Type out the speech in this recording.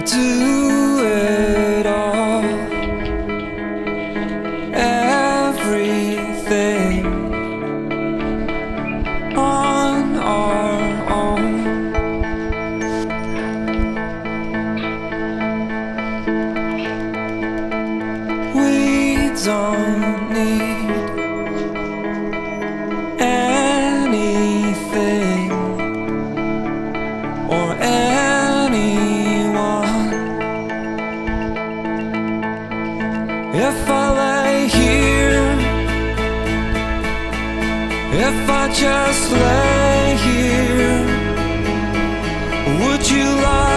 do it all, everything on our own. We don't need anything or anyone. If I lay here, if I just lay here, would you lie?